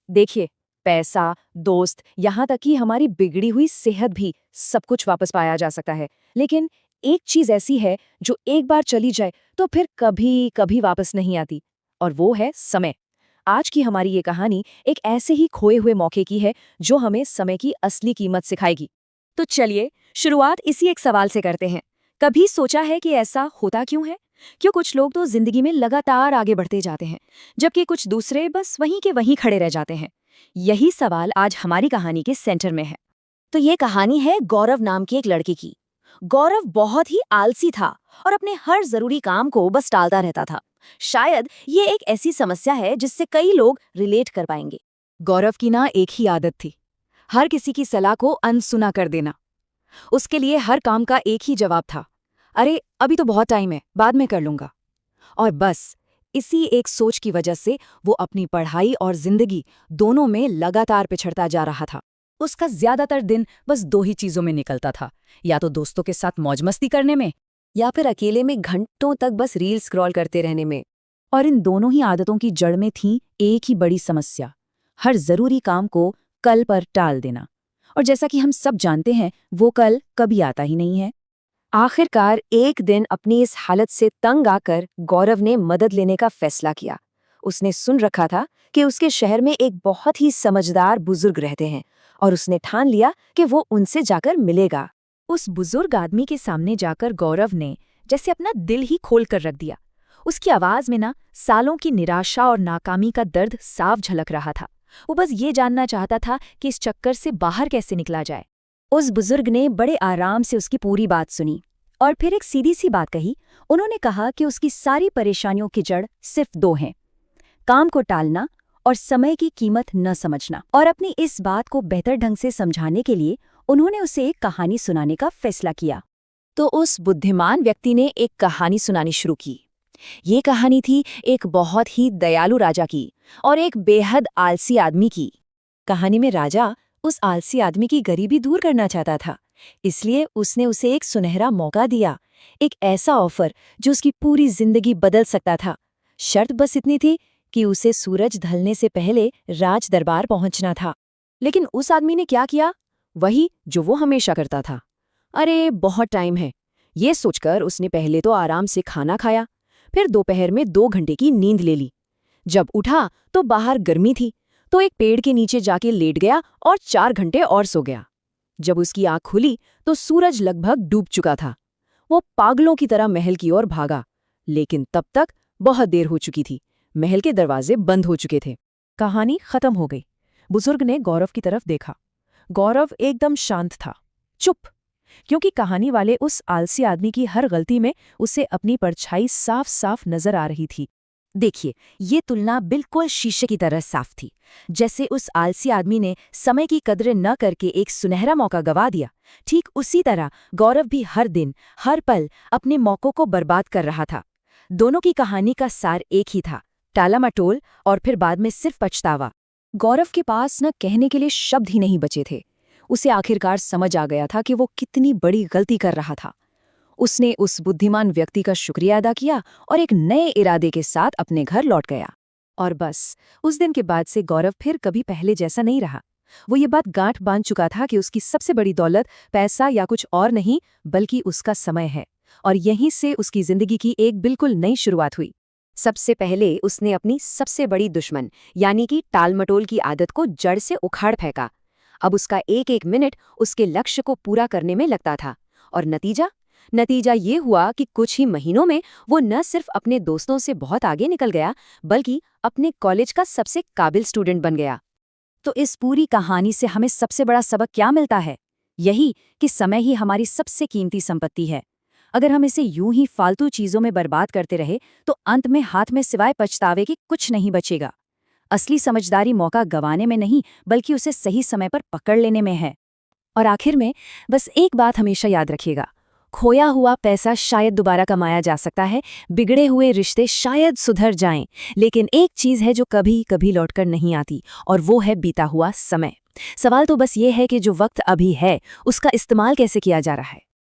देखिए, पैसा, दोस्त, यहाँ तक कि हमारी बिगड़ी हुई सेहत भी सब कुछ वापस पाया जा सकता है। लेकिन एक चीज ऐसी है जो एक बार चली जाए तो फिर कभी कभी वापस नहीं आती, और वो है समय। आज की हमारी ये कहानी एक ऐसे ही खोए हुए मौके की है जो हमें समय की असली कीमत सिखाएगी। तो चलिए शुरुआत इसी एक सवाल से करते हैं। कभी सोचा है कि ऐसा होता क्यों है? क्यों कुछ लोग तो जिंदगी में लगातार आगे बढ़ते जाते हैं, जबकि कुछ दूसरे बस वहीं के वहीं खड़े रह जाते हैं? यही सवाल आज हमारी कहानी के सेंटर में है। तो ये कहानी है गौरव नाम के एक लड़के की। गौरव बहुत ही आलसी था और अपने हर जरूरी काम को बस टालता रहता था। शायद ये एक ऐसी समस्या है जिससे कई लोग रिलेट कर पाएंगे। गौरव की ना एक ही आदत थी, हर किसी की सलाह को अनसुना कर देना। उसके लिए हर काम का एक ही जवाब था, अरे अभी तो बहुत टाइम है, बाद में कर लूंगा। और बस इसी एक सोच की वजह से वो अपनी पढ़ाई और जिंदगी दोनों में लगातार पिछड़ता जा रहा था। उसका ज्यादातर दिन बस दो ही चीजों में निकलता था, या तो दोस्तों के साथ मौज मस्ती करने में, या फिर अकेले में घंटों तक बस रील स्क्रॉल करते रहने में। और इन दोनों ही आदतों की जड़ में थी एक ही बड़ी समस्या, हर जरूरी काम को कल पर टाल देना। और जैसा कि हम सब जानते हैं, वो कल कभी आता ही नहीं है। आखिरकार एक दिन अपनी इस हालत से तंग आकर गौरव ने मदद लेने का फैसला किया। उसने सुन रखा था कि उसके शहर में एक बहुत ही समझदार बुजुर्ग रहते हैं, और उसने ठान लिया कि वो उनसे जाकर मिलेगा। उस बुजुर्ग आदमी के सामने जाकर गौरव ने जैसे अपना दिल ही खोल कर रख दिया। उसकी आवाज में ना सालों की निराशा और नाकामी का दर्द साफ झलक रहा था। वो बस ये जानना चाहता था कि इस चक्कर से बाहर कैसे निकला जाए। उस बुजुर्ग ने बड़े आराम से उसकी पूरी बात सुनी और फिर एक सीधी सी बात कही। उन्होंने कहा कि उसकी सारी परेशानियों की जड़ सिर्फ दो हैं, काम को टालना और समय की कीमत न समझना। और अपनी इस बात को बेहतर ढंग से समझाने के लिए उन्होंने उसे एक कहानी सुनाने का फैसला किया। तो उस बुद्धिमान व्यक्ति ने एक कहानी सुनानी शुरू की। ये कहानी थी एक बहुत ही दयालु राजा की और एक बेहद आलसी आदमी की। कहानी में राजा उस आलसी आदमी की गरीबी दूर करना चाहता था, इसलिए उसने उसे एक सुनहरा मौका दिया, एक ऐसा ऑफर जो उसकी पूरी जिंदगी बदल सकता था। शर्त बस इतनी थी कि उसे सूरज ढलने से पहले राज दरबार पहुंचना था। लेकिन उस आदमी ने क्या किया? वही जो वो हमेशा करता था। अरे बहुत टाइम है, ये सोचकर उसने पहले तो आराम से खाना खाया, फिर दोपहर में 2 घंटे की नींद ले ली। जब उठा तो बाहर गर्मी थी, तो एक पेड़ के नीचे जाके लेट गया और 4 घंटे और सो गया। जब उसकी आंख खुली तो सूरज लगभग डूब चुका था। वो पागलों की तरह महल की ओर भागा, लेकिन तब तक बहुत देर हो चुकी थी। महल के दरवाजे बंद हो चुके थे। कहानी खत्म हो गई। बुजुर्ग ने गौरव की तरफ देखा। गौरव एकदम शांत था, चुप, क्योंकि कहानी वाले उस आलसी आदमी की हर गलती में उसे अपनी परछाई साफ साफ नजर आ रही थी। देखिए, ये तुलना बिल्कुल शीशे की तरह साफ थी। जैसे उस आलसी आदमी ने समय की कद्र न करके एक सुनहरा मौका गवा दिया, ठीक उसी तरह गौरव भी हर दिन, हर पल अपने मौकों को बर्बाद कर रहा था। दोनों की कहानी का सार एक ही था, टाला मटोल और फिर बाद में सिर्फ पछतावा। गौरव के पास न कहने के लिए शब्द ही नहीं बचे थे। उसे आखिरकार समझ आ गया था कि वो कितनी बड़ी गलती कर रहा था। उसने उस बुद्धिमान व्यक्ति का शुक्रिया अदा किया और एक नए इरादे के साथ अपने घर लौट गया। और बस उस दिन के बाद से गौरव फिर कभी पहले जैसा नहीं रहा। वो ये बात गांठ बांध चुका था कि उसकी सबसे बड़ी दौलत पैसा या कुछ और नहीं, बल्कि उसका समय है। और यहीं से उसकी जिंदगी की एक बिल्कुल नई शुरुआत हुई। सबसे पहले उसने अपनी सबसे बड़ी दुश्मन यानी कि टालमटोल की आदत को जड़ से उखाड़ फेंका। अब उसका एक एक मिनट उसके लक्ष्य को पूरा करने में लगता था। और नतीजा ये हुआ कि कुछ ही महीनों में वो न सिर्फ अपने दोस्तों से बहुत आगे निकल गया, बल्कि अपने कॉलेज का सबसे काबिल स्टूडेंट बन गया। तो इस पूरी कहानी से हमें सबसे बड़ा सबक क्या मिलता है? यही कि समय ही हमारी सबसे कीमती संपत्ति है। अगर हम इसे यूं ही फालतू चीजों में बर्बाद करते रहे तो अंत में हाथ में सिवाय पछतावे के कुछ नहीं बचेगा। असली समझदारी मौका गंवाने में नहीं, बल्कि उसे सही समय पर पकड़ लेने में है। और आखिर में बस एक बात हमेशा याद रखिएगा, खोया हुआ पैसा शायद दोबारा कमाया जा सकता है, बिगड़े हुए रिश्ते शायद सुधर जाएं, लेकिन एक चीज है जो कभी कभी लौटकर नहीं आती, और वो है बीता हुआ समय। सवाल तो बस ये है कि जो वक्त अभी है उसका इस्तेमाल कैसे किया जा रहा है।